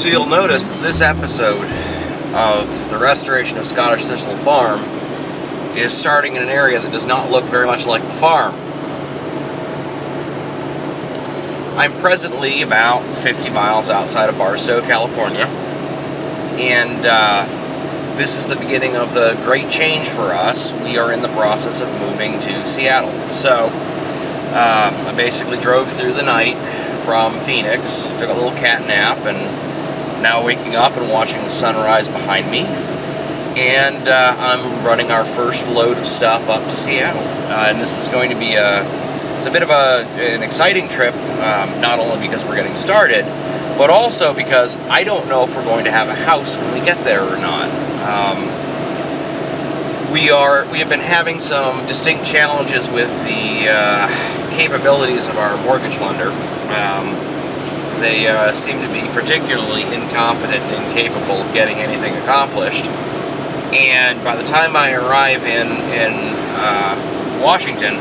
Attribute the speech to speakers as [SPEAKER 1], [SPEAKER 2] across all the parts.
[SPEAKER 1] So you'll notice that this episode of the restoration of Scottish Thistle Farm is starting in an area that does not look very much like the farm. I'm presently about 50 miles outside of Barstow, California, and this is the beginning of the great change for us. We are in the process of moving to Seattle. So I basically drove through the night from Phoenix, took a little cat nap, and now waking up and watching the sunrise behind me. And I'm running our first load of stuff up to Seattle. And this is going to be it's a bit of an exciting trip, not only because we're getting started, but also because I don't know if we're going to have a house when we get there or not. We have been having some distinct challenges with the capabilities of our mortgage lender. They seem to be particularly incompetent and incapable of getting anything accomplished. And by the time I arrive in Washington,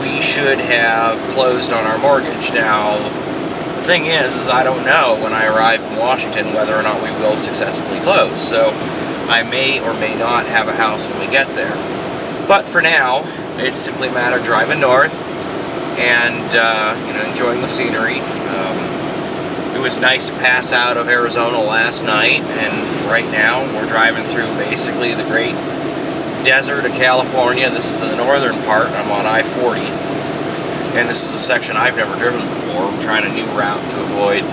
[SPEAKER 1] we should have closed on our mortgage. Now, the thing is I don't know when I arrive in Washington whether or not we will successfully close. So I may or may not have a house when we get there. But for now, it's simply a matter of driving north and enjoying the scenery. It was nice to pass out of Arizona last night, and right now we're driving through basically the great desert of California. This is the northern part. I'm on I-40, and this is a section I've never driven before. I'm trying a new route to avoid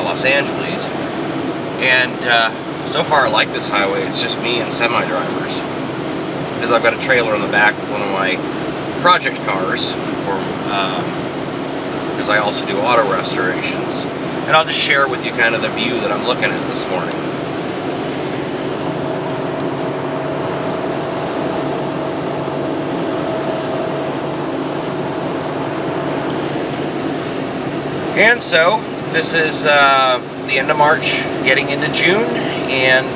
[SPEAKER 1] Los Angeles, and so far I like this highway. It's just me and semi-drivers, because I've got a trailer in the back with one of my project cars because I also do auto restorations. And I'll just share with you kind of the view that I'm looking at this morning. And so, this is the end of March, getting into June, and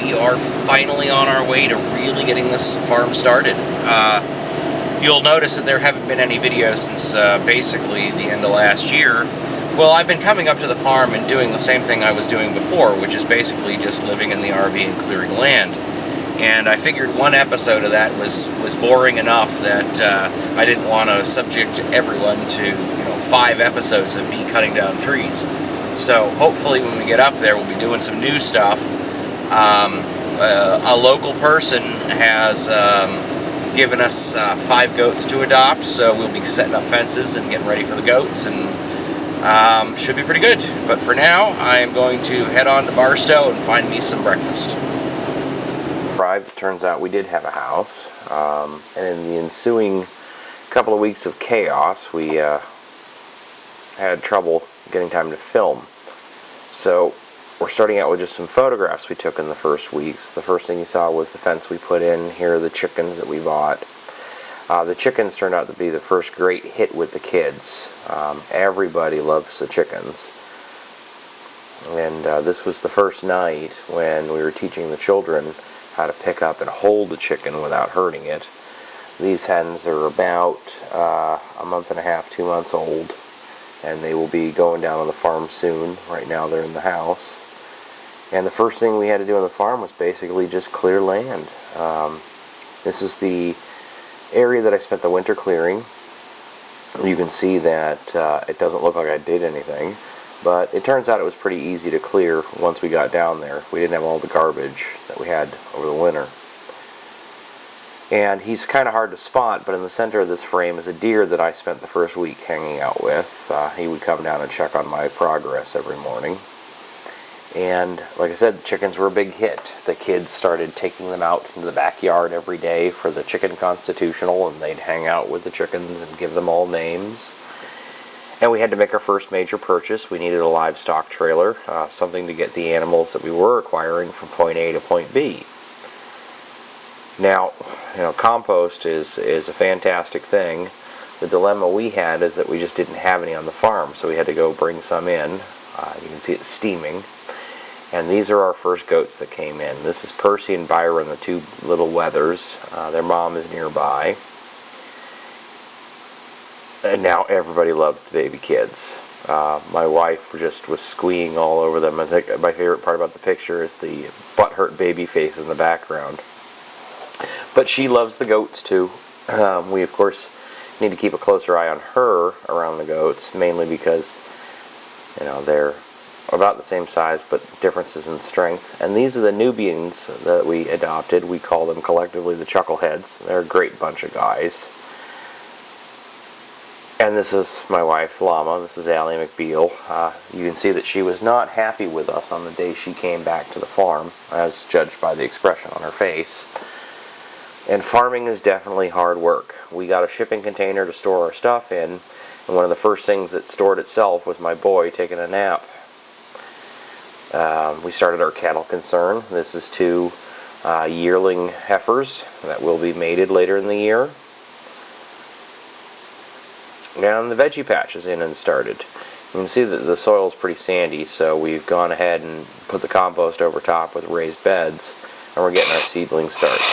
[SPEAKER 1] we are finally on our way to really getting this farm started. You'll notice that there haven't been any videos since basically the end of last year. Well, I've been coming up to the farm and doing the same thing I was doing before, which is basically just living in the RV and clearing land. And I figured one episode of that was boring enough that I didn't want to subject everyone to 5 episodes of me cutting down trees. So hopefully when we get up there, we'll be doing some new stuff. A local person has given us 5 goats to adopt, so we'll be setting up fences and getting ready for the goats, and should be pretty good. But for now, I am going to head on to Barstow and find me some breakfast. It turns out we did have a house, and in the ensuing couple of weeks of chaos, we had trouble getting time to film. So we're starting out with just some photographs we took in the first weeks. The first thing you saw was the fence we put in. Here are the chickens that we bought. The chickens turned out to be the first great hit with the kids. Everybody loves the chickens. And this was the first night when we were teaching the children how to pick up and hold a chicken without hurting it. These hens are about a month and a half, 2 months old, and they will be going down on the farm soon. Right now they're in the house. And the first thing we had to do on the farm was basically just clear land. This is the area that I spent the winter clearing. You can see that it doesn't look like I did anything, but it turns out it was pretty easy to clear once we got down there. We didn't have all the garbage that we had over the winter. And he's kind of hard to spot, but in the center of this frame is a deer that I spent the first week hanging out with. He would come down and check on my progress every morning. And like I said, the chickens were a big hit. The kids started taking them out into the backyard every day for the chicken constitutional, and they'd hang out with the chickens and give them all names. And we had to make our first major purchase. We needed a livestock trailer, something to get the animals that we were acquiring from point A to point B. Now, compost is a fantastic thing. The dilemma we had is that we just didn't have any on the farm, so we had to go bring some in. You can see it steaming. And these are our first goats that came in. This is Percy and Byron, the 2 little wethers. Their mom is nearby. And now everybody loves the baby kids. My wife just was squeeing all over them. I think my favorite part about the picture is the butthurt baby face in the background. But she loves the goats too. We of course need to keep a closer eye on her around the goats, mainly because they're about the same size but differences in strength. And these are the Nubians that we adopted. We call them collectively the Chuckleheads. They're a great bunch of guys. And this is my wife's llama. This is Allie McBeal. You can see that she was not happy with us on the day she came back to the farm, as judged by the expression on her face. And farming is definitely hard work. We got a shipping container to store our stuff in, and one of the first things that stored itself was my boy taking a nap. We started our cattle concern. This is 2 yearling heifers that will be mated later in the year. And the veggie patch is in and started. You can see that the soil is pretty sandy, so we've gone ahead and put the compost over top with raised beds, and we're getting our seedling starts.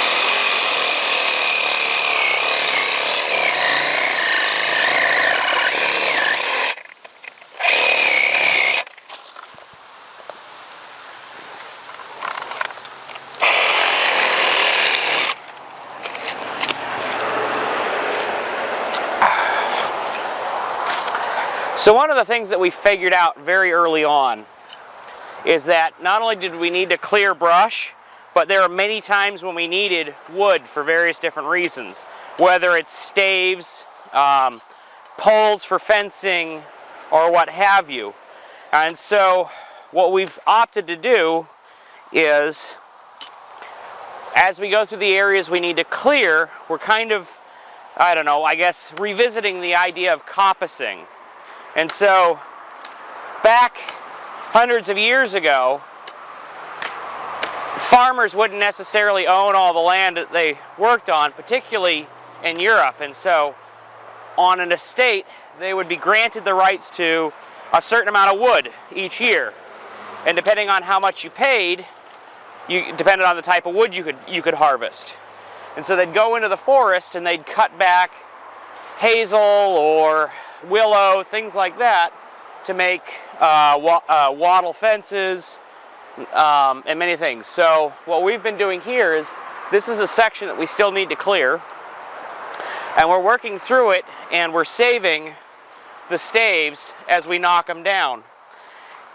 [SPEAKER 2] So one of the things that we figured out very early on is that not only did we need to clear brush, but there are many times when we needed wood for various different reasons. Whether it's staves, poles for fencing, or what have you. And so what we've opted to do is, as we go through the areas we need to clear, we're kind of, I don't know, I guess revisiting the idea of coppicing. And so, back hundreds of years ago, farmers wouldn't necessarily own all the land that they worked on, particularly in Europe. And so, on an estate, they would be granted the rights to a certain amount of wood each year. And depending on how much you paid, depended on the type of wood you could harvest. And so they'd go into the forest and they'd cut back hazel or willow, things like that, to make wattle fences and many things. So what we've been doing here is, this is a section that we still need to clear, and we're working through it, and we're saving the staves as we knock them down.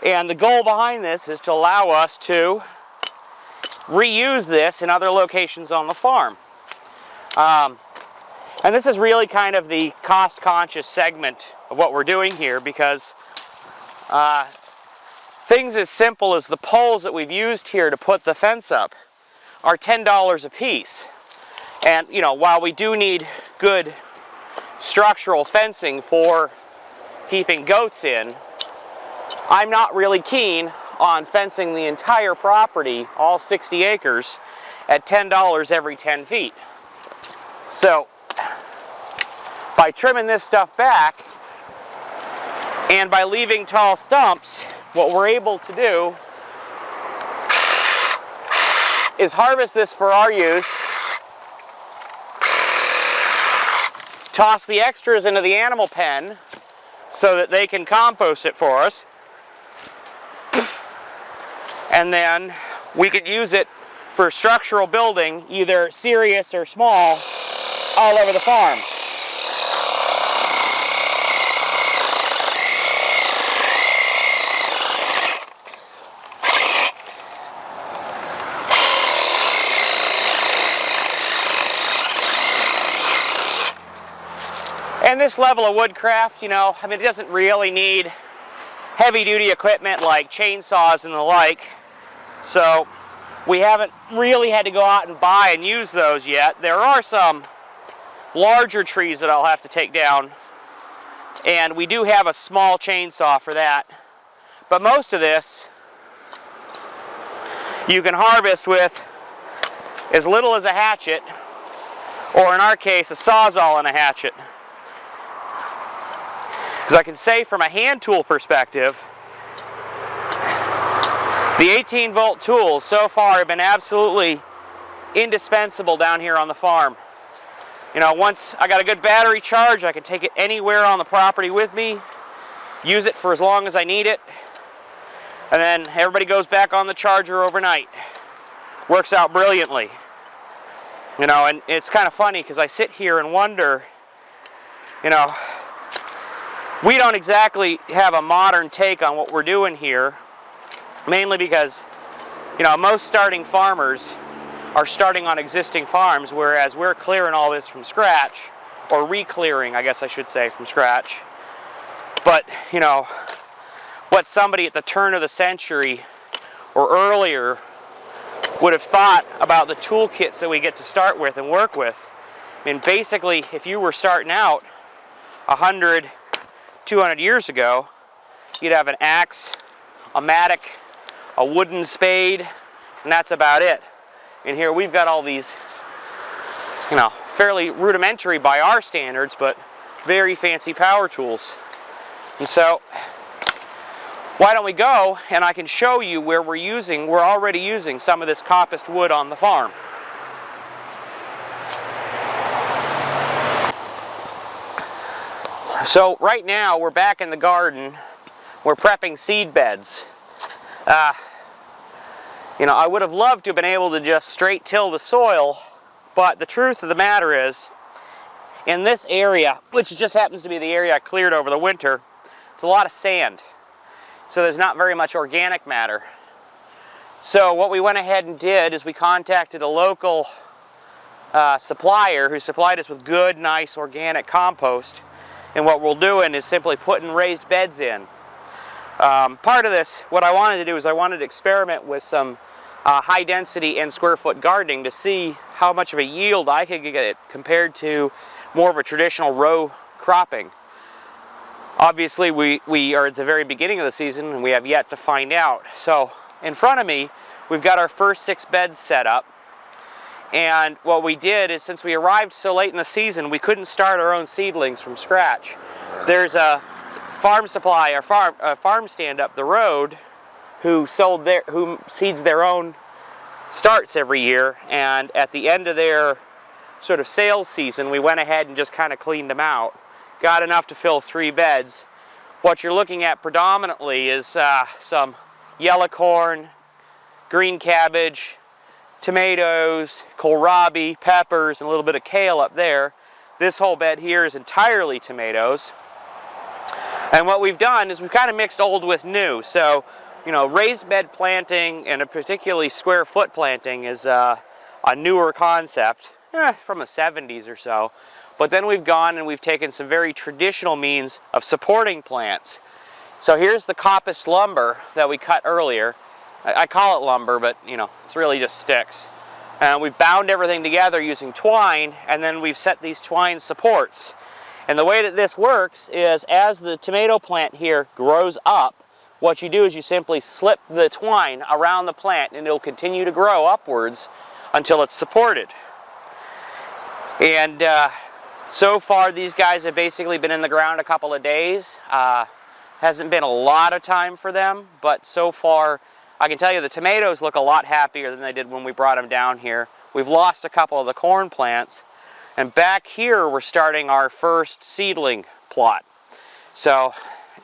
[SPEAKER 2] And the goal behind this is to allow us to reuse this in other locations on the farm. And this is really kind of the cost-conscious segment of what we're doing here, because things as simple as the poles that we've used here to put the fence up are $10 a piece. And while we do need good structural fencing for keeping goats in, I'm not really keen on fencing the entire property, all 60 acres, at $10 every 10 feet. So by trimming this stuff back and by leaving tall stumps, what we're able to do is harvest this for our use, toss the extras into the animal pen so that they can compost it for us, and then we could use it for structural building, either serious or small, all over the farm. And this level of woodcraft, it doesn't really need heavy-duty equipment like chainsaws and the like. So we haven't really had to go out and buy and use those yet. There are some larger trees that I'll have to take down, and we do have a small chainsaw for that. But most of this you can harvest with as little as a hatchet, or in our case, a sawzall and a hatchet. Because I can say from a hand tool perspective, the 18-volt tools so far have been absolutely indispensable down here on the farm. Once I got a good battery charge, I can take it anywhere on the property with me. use it for as long as I need it, and then everybody goes back on the charger overnight. Works out brilliantly. You know, and it's kind of funny because I sit here and wonder, you know, we don't exactly have a modern take on what we're doing here, mainly because, you know, most starting farmers are starting on existing farms, whereas we're clearing all this from scratch, or re-clearing, I guess I should say, from scratch. But, you know, what somebody at the turn of the century or earlier would have thought about the toolkits that we get to start with and work with. I mean, basically, if you were starting out 100, 200 years ago, you'd have an axe, a mattock, a wooden spade, and that's about it. And here we've got all these, you know, fairly rudimentary by our standards, but very fancy power tools. And so, why don't we go and I can show you where we're already using some of this coppiced wood on the farm. So right now we're back in the garden, we're prepping seed beds. You know, I would have loved to have been able to just straight till the soil, but the truth of the matter is, in this area, which just happens to be the area I cleared over the winter, it's a lot of sand. So there's not very much organic matter. So what we went ahead and did is we contacted a local supplier who supplied us with good, nice organic compost. And what we're doing is simply putting raised beds in. Part of this, what I wanted to do is I wanted to experiment with some high density and square foot gardening to see how much of a yield I could get compared to more of a traditional row cropping. Obviously we are at the very beginning of the season and we have yet to find out. So in front of me we've got our first 6 beds set up, and what we did is, since we arrived so late in the season, we couldn't start our own seedlings from scratch. There's a farm supply, or farm stand up the road who seeds their own starts every year, and at the end of their sort of sales season we went ahead and just kind of cleaned them out. Got enough to fill 3 beds. What you're looking at predominantly is some yellow corn, green cabbage, tomatoes, kohlrabi, peppers, and a little bit of kale up there. This whole bed here is entirely tomatoes. And what we've done is we've kind of mixed old with new. So, you know, raised bed planting and a particularly square foot planting is a newer concept, from the 70s or so. But then we've gone and we've taken some very traditional means of supporting plants. So here's the coppiced lumber that we cut earlier. I call it lumber, but you know, it's really just sticks. And we've bound everything together using twine, and then we've set these twine supports. And the way that this works is, as the tomato plant here grows up, what you do is you simply slip the twine around the plant and it'll continue to grow upwards until it's supported. And so far these guys have basically been in the ground a couple of days. Hasn't been a lot of time for them, but so far I can tell you the tomatoes look a lot happier than they did when we brought them down here. We've lost a couple of the corn plants, and back here we're starting our first seedling plot. So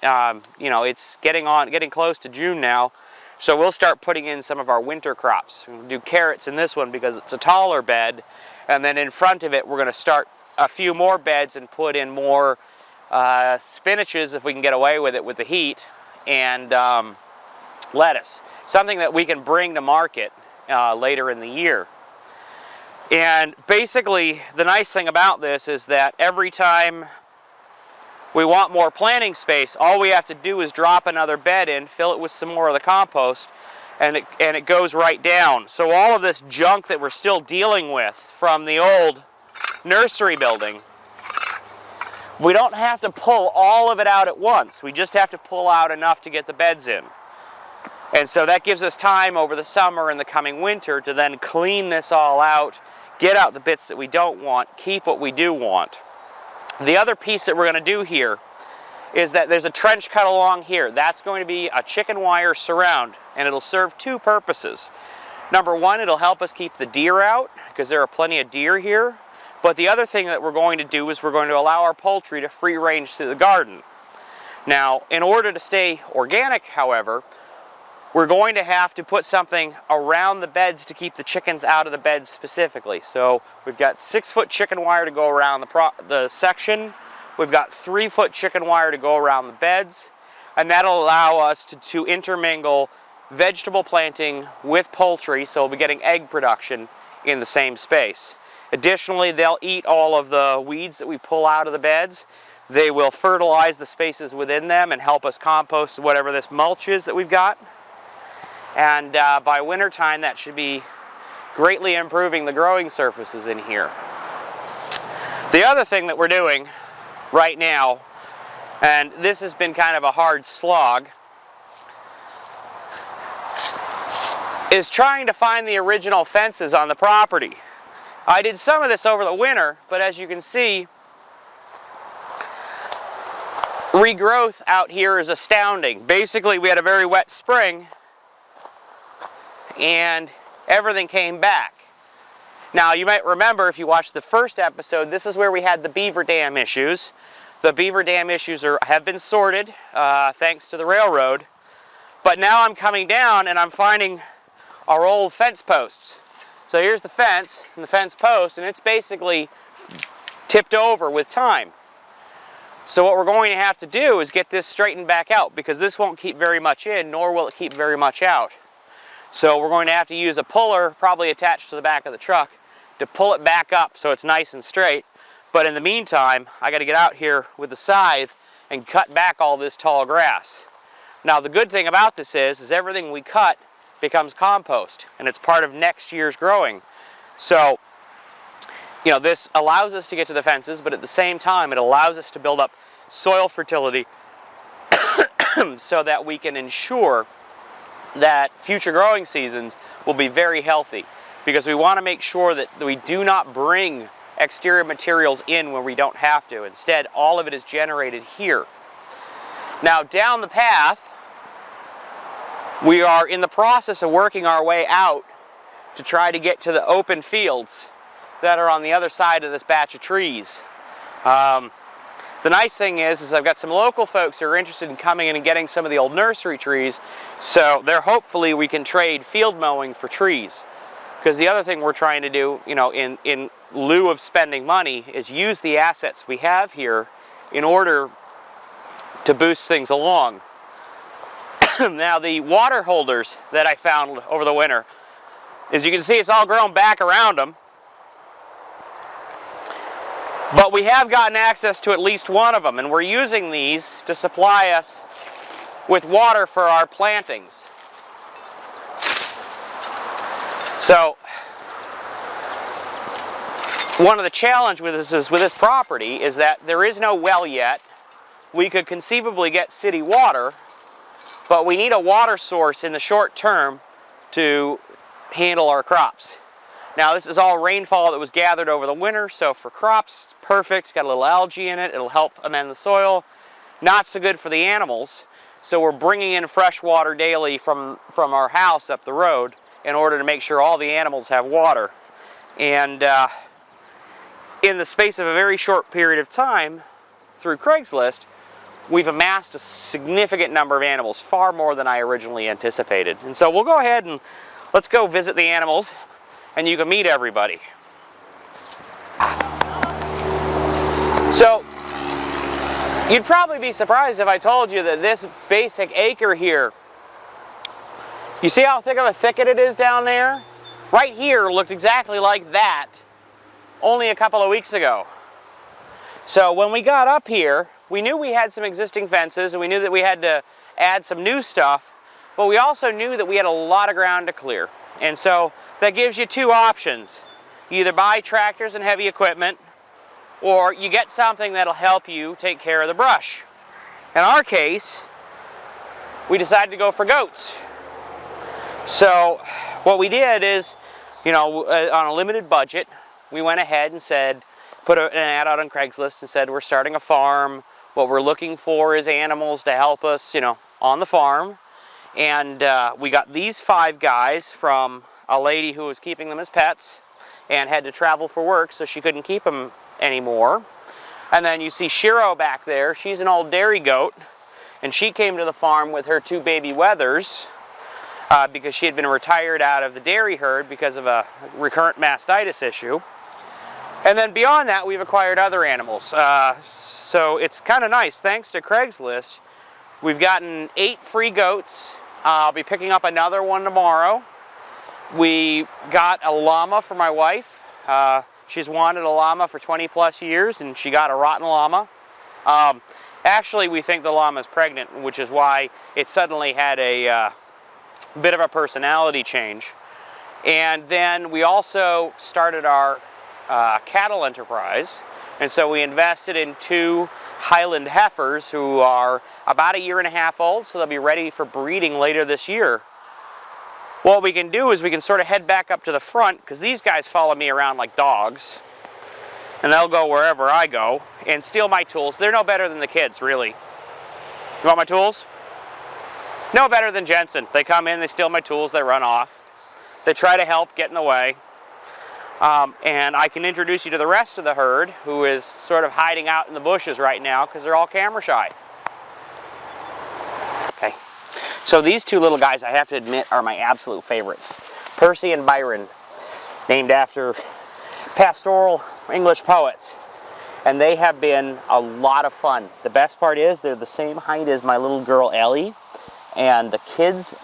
[SPEAKER 2] you know, it's getting close to June now, so we'll start putting in some of our winter crops. We'll do carrots in this one because it's a taller bed, and then in front of it we're going to start a few more beds and put in more spinaches if we can get away with it with the heat, and lettuce, something that we can bring to market later in the year. And basically the nice thing about this is that every time we want more planting space, all we have to do is drop another bed in, fill it with some more of the compost, and it goes right down. So all of this junk that we're still dealing with from the old nursery building, we don't have to pull all of it out at once. We just have to pull out enough to get the beds in. And so that gives us time over the summer and the coming winter to then clean this all out, get out the bits that we don't want, keep what we do want. The other piece that we're going to do here is that there's a trench cut along here. That's going to be a chicken wire surround, and it'll serve 2 purposes. Number one, it'll help us keep the deer out, because there are plenty of deer here. But the other thing that we're going to do is we're going to allow our poultry to free range through the garden. Now, in order to stay organic, however, we're going to have to put something around the beds to keep the chickens out of the beds specifically. So we've got 6-foot chicken wire to go around the section. We've got 3-foot chicken wire to go around the beds. And that'll allow us to intermingle vegetable planting with poultry, so we'll be getting egg production in the same space. Additionally, they'll eat all of the weeds that we pull out of the beds. They will fertilize the spaces within them and help us compost whatever this mulch is that we've got. And by winter time, that should be greatly improving the growing surfaces in here. The other thing that we're doing right now, and this has been kind of a hard slog, is trying to find the original fences on the property. I did some of this over the winter, but as you can see, regrowth out here is astounding. Basically, we had a very wet spring, and everything came back. Now, you might remember, if you watched the first episode, this is where we had the beaver dam issues. The beaver dam issues have been sorted, thanks to the railroad. But now I'm coming down and I'm finding our old fence posts. So here's the fence and the fence post, and it's basically tipped over with time. So what we're going to have to do is get this straightened back out, because this won't keep very much in, nor will it keep very much out. So we're going to have to use a puller, probably attached to the back of the truck, to pull it back up so it's nice and straight. But in the meantime, I got to get out here with the scythe and cut back all this tall grass. Now, the good thing about this is everything we cut becomes compost, and it's part of next year's growing. So, you know, this allows us to get to the fences, but at the same time, it allows us to build up soil fertility so that we can ensure that future growing seasons will be very healthy, because we want to make sure that we do not bring exterior materials in when we don't have to. Instead, all of it is generated here. Now, down the path, we are in the process of working our way out to try to get to the open fields that are on the other side of this batch of trees. The nice thing is I've got some local folks who are interested in coming in and getting some of the old nursery trees, so hopefully we can trade field mowing for trees. Because the other thing we're trying to do, you know, in lieu of spending money, is use the assets we have here in order to boost things along. Now, the water holders that I found over the winter, as you can see, it's all grown back around them. But we have gotten access to at least one of them, and we're using these to supply us with water for our plantings. So, one of the challenges with this property is that there is no well yet. We could conceivably get city water, but we need a water source in the short term to handle our crops. Now, this is all rainfall that was gathered over the winter, so for crops, it's perfect. It's got a little algae in it. It'll help amend the soil. Not so good for the animals, so we're bringing in fresh water daily from our house up the road in order to make sure all the animals have water. And in the space of a very short period of time, through Craigslist, we've amassed a significant number of animals, far more than I originally anticipated. And so we'll go ahead and let's go visit the animals, and you can meet everybody. So, you'd probably be surprised if I told you that this basic acre here, you see how thick of a thicket it is down there? Right here looked exactly like that only a couple of weeks ago. So when we got up here, we knew we had some existing fences, and we knew that we had to add some new stuff, but we also knew that we had a lot of ground to clear. And so that gives you two options. You either buy tractors and heavy equipment, or you get something that'll help you take care of the brush. In our case, we decided to go for goats. So what we did is, you know, on a limited budget, we went ahead and said, put an ad out on Craigslist and said, we're starting a farm. What we're looking for is animals to help us, you know, on the farm. And we got these 5 guys from a lady who was keeping them as pets and had to travel for work, so she couldn't keep them anymore. And then you see Shiro back there. She's an old dairy goat And she came to the farm with her 2 baby wethers because she had been retired out of the dairy herd because of a recurrent mastitis issue. And then beyond that, we've acquired other animals. So it's kind of nice. Thanks to Craigslist, we've gotten 8 free goats. I'll be picking up another one tomorrow. We got a llama for my wife. She's wanted a llama for 20+ years, and she got a rotten llama. Actually, we think the llama is pregnant, which is why it suddenly had a bit of a personality change. And then we also started our cattle enterprise, and so we invested in 2 Highland heifers who are about 1.5 years old, so they'll be ready for breeding later this year. What we can do is we can sort of head back up to the front, because these guys follow me around like dogs, and they'll go wherever I go and steal my tools. They're no better than the kids, really. You want my tools? No better than Jensen. They come in, they steal my tools, they run off. They try to help, get in the way. And I can introduce you to the rest of the herd, who is sort of hiding out in the bushes right now because they're all camera shy. Okay. So these 2 little guys, I have to admit, are my absolute favorites. Percy and Byron, named after pastoral English poets. And they have been a lot of fun. The best part is they're the same height as my little girl Ellie, and the kids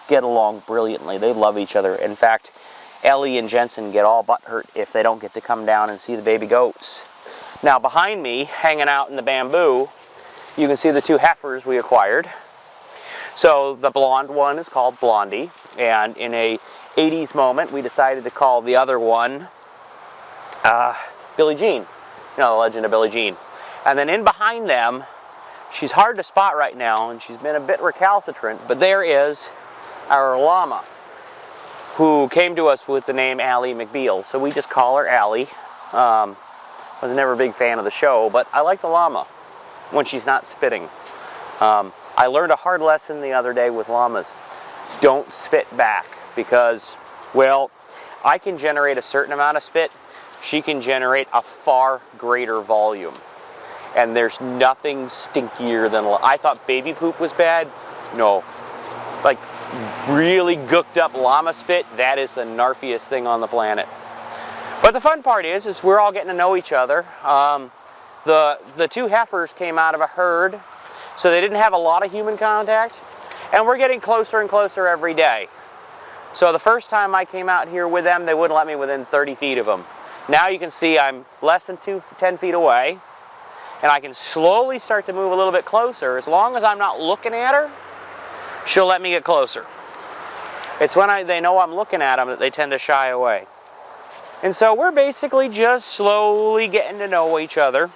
[SPEAKER 2] get along brilliantly. They love each other. In fact, Ellie and Jensen get all butthurt if they don't get to come down and see the baby goats. Now behind me, hanging out in the bamboo, you can see the 2 heifers we acquired. So the blonde one is called Blondie, and in a 80s moment we decided to call the other one Billie Jean. You know, the legend of Billie Jean. And then in behind them, she's hard to spot right now, and she's been a bit recalcitrant, but there is our llama, who came to us with the name Allie McBeal, so we just call her Allie. Was never a big fan of the show, but I like the llama when she's not spitting. I learned a hard lesson the other day with llamas. Don't spit back, because, well, I can generate a certain amount of spit. She can generate a far greater volume. And there's nothing stinkier than... I thought baby poop was bad. No. Like, really gooked up llama spit, that is the narfiest thing on the planet. But the fun part is we're all getting to know each other. The 2 heifers came out of a herd, so they didn't have a lot of human contact, and we're getting closer and closer every day. So the first time I came out here with them, they wouldn't let me within 30 feet of them. Now you can see I'm less than 10 feet away, and I can slowly start to move a little bit closer. As long as I'm not looking at her, she'll let me get closer. It's when they know I'm looking at them that they tend to shy away. And so we're basically just slowly getting to know each other.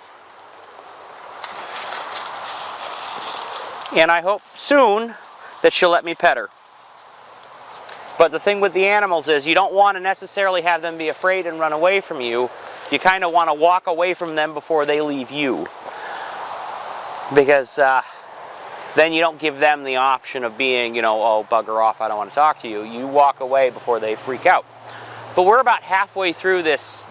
[SPEAKER 2] And I hope soon that she'll let me pet her. But the thing with the animals is you don't want to necessarily have them be afraid and run away from you. You kind of want to walk away from them before they leave you. Because then you don't give them the option of being, you know, oh, bugger off, I don't want to talk to you. You walk away before they freak out. But we're about halfway through this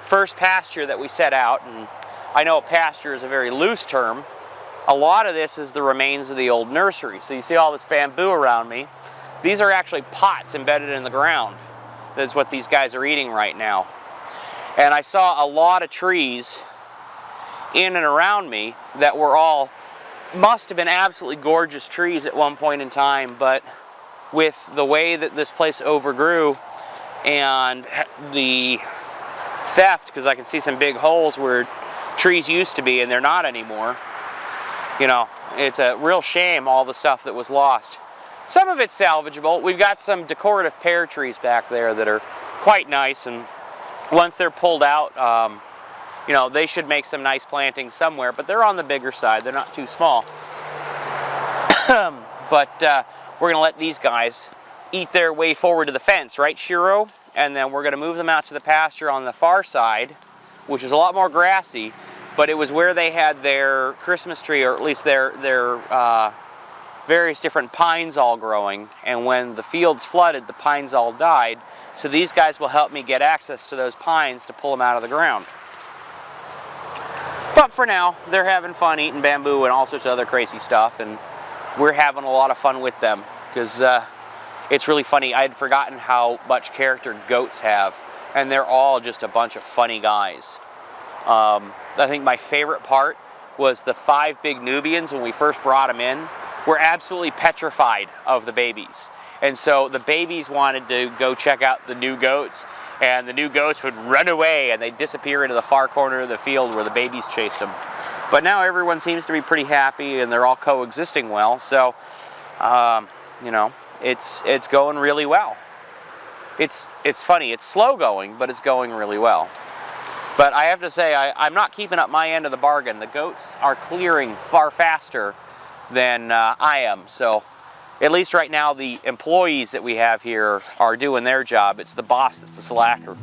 [SPEAKER 2] first pasture that we set out. And I know pasture is a very loose term. A lot of this is the remains of the old nursery. So you see all this bamboo around me. These are actually pots embedded in the ground. That's what these guys are eating right now. And I saw a lot of trees in and around me that were all, must have been absolutely gorgeous trees at one point in time, but with the way that this place overgrew and the theft, because I can see some big holes where trees used to be and they're not anymore, you know, it's a real shame all the stuff that was lost. Some of it's salvageable. We've got some decorative pear trees back there that are quite nice, and once they're pulled out, you know, they should make some nice plantings somewhere, but they're on the bigger side. They're not too small. But we're going to let these guys eat their way forward to the fence, right, Shiro? And then we're going to move them out to the pasture on the far side, which is a lot more grassy, but it was where they had their Christmas tree, or at least their various different pines all growing, and when the fields flooded, the pines all died. So these guys will help me get access to those pines to pull them out of the ground. But for now, they're having fun eating bamboo and all sorts of other crazy stuff, and we're having a lot of fun with them, because it's really funny. I had forgotten how much character goats have, and they're all just a bunch of funny guys. I think my favorite part was the 5 big Nubians. When we first brought them in, were absolutely petrified of the babies. And so the babies wanted to go check out the new goats, and the new goats would run away and they'd disappear into the far corner of the field where the babies chased them. But now everyone seems to be pretty happy and they're all coexisting well, so you know, it's going really well. It's funny, it's slow going, but it's going really well. But I have to say, I'm not keeping up my end of the bargain. The goats are clearing far faster than I am, so at least right now the employees that we have here are doing their job. It's the boss that's the slacker.